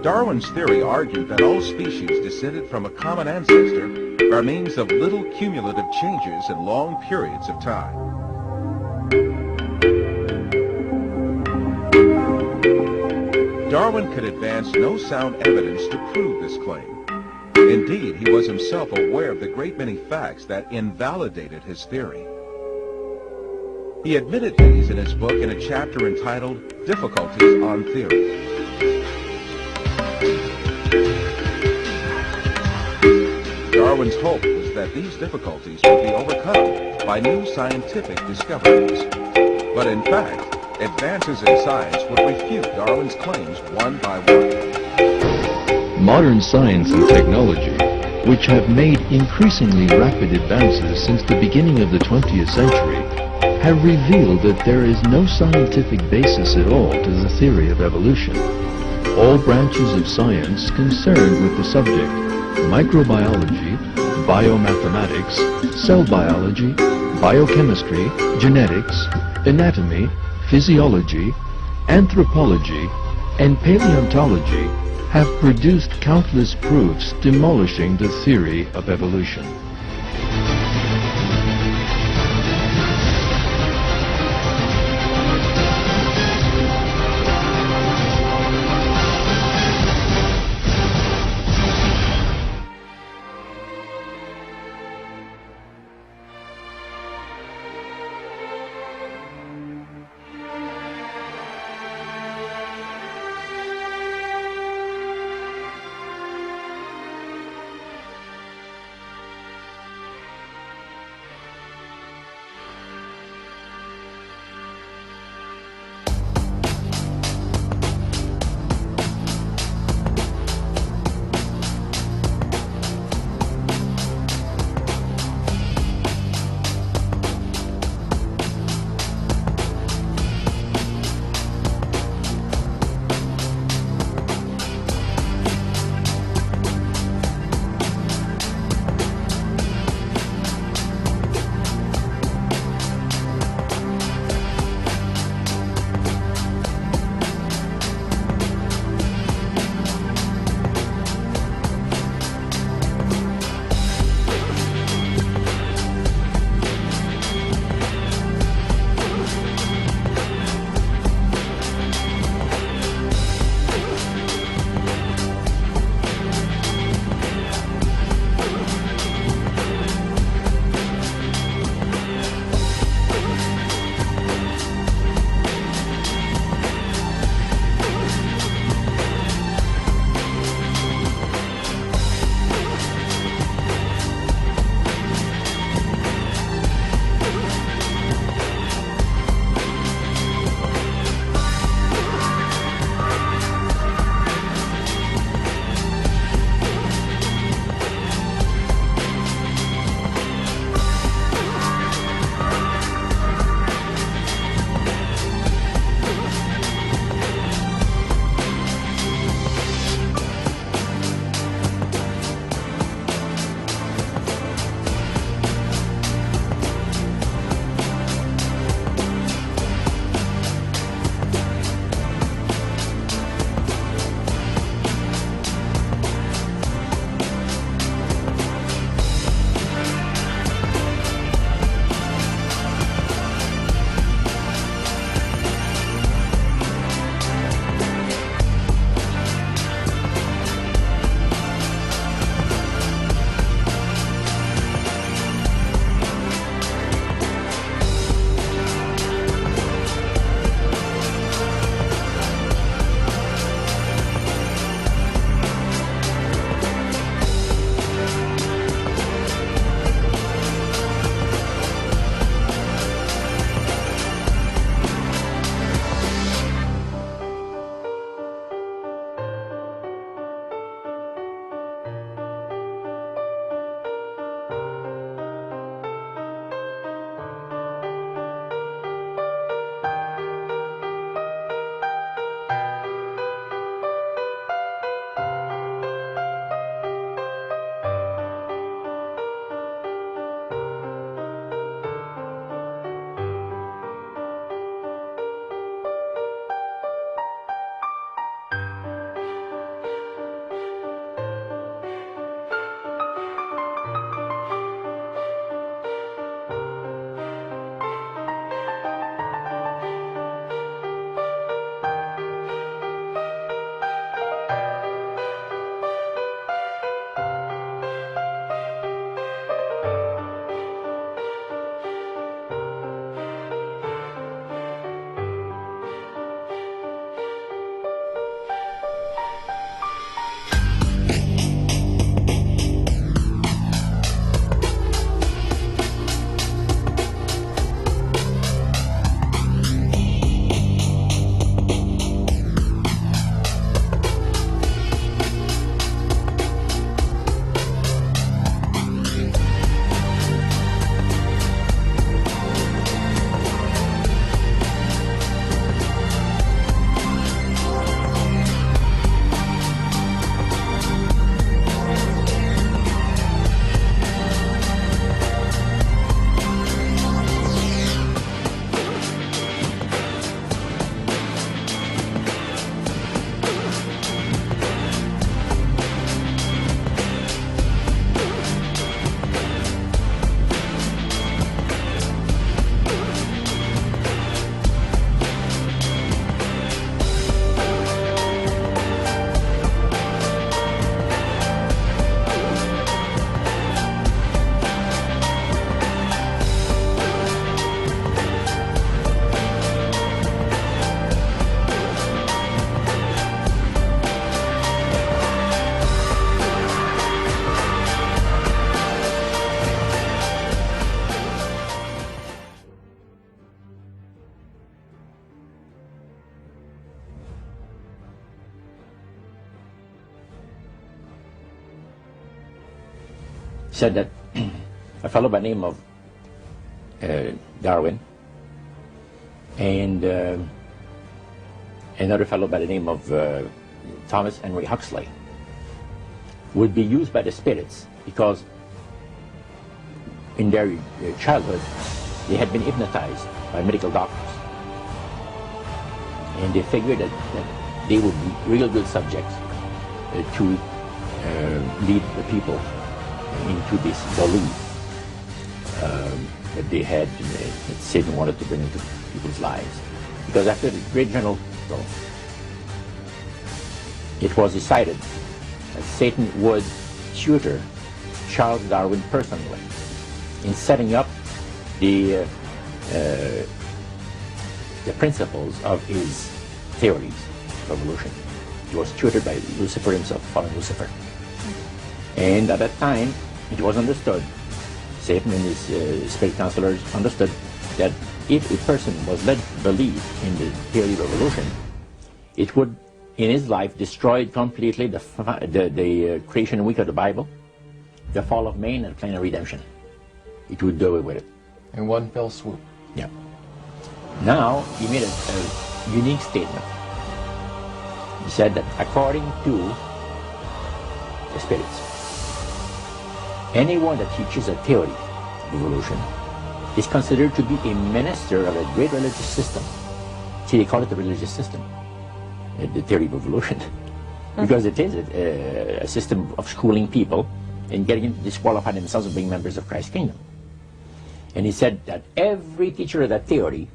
Darwin's theory argued that all species descended from a common ancestor by means of little cumulative changes in long periods of time. Darwin could advance no sound evidence to prove this claim. Indeed, he was himself aware of the great many facts that invalidated his theory. He admitted these in his book in a chapter entitled Difficulties on Theory. Darwin's hope was that these difficulties would be overcome by new scientific discoveries. But in fact, advances in science would refute Darwin's claims one by one. Modern science and technology, which have made increasingly rapid advances since the beginning of the 20th century, have revealed that there is no scientific basis at all to the theory of evolution. All branches of science concerned with the subject, microbiology, biomathematics, cell biology, biochemistry, genetics, anatomy, physiology, anthropology, and paleontology, have produced countless proofs demolishing the theory of evolution. said that a fellow by the name of Darwin and another fellow by the name of Thomas Henry Huxley would be used by the spirits because in their childhood they had been hypnotized by medical doctors, and they figured that they would be real good subjects to lead the people into this belief that they had, that Satan wanted to bring into people's lives. Because after the great general battle, it was decided that Satan would tutor Charles Darwin personally in setting up the principles of his theories of evolution. He was tutored by Lucifer himself, fallen Lucifer. And at that time, it was understood, Satan and his spirit counselors understood, that if a person was led to believe in the theory of evolution, it would, in his life, destroy completely the creation week of the Bible, the fall of man, and the plan of redemption. It would do away with it. In one fell swoop. Yeah. Now, he made a unique statement. He said that according to the spirits, anyone that teaches a theory of evolution is considered to be a minister of a great religious system. See, they call it the religious system, the theory of evolution, because it is a system of schooling people and getting them to disqualify themselves from being members of Christ's kingdom. And he said that every teacher of that theory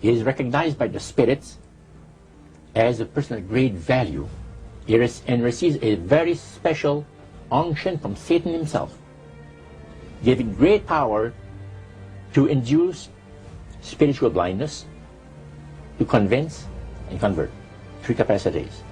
is recognized by the spirits as a person of great value and receives a very special unction from Satan himself, giving great power to induce spiritual blindness, to convince and convert. 3 capacities.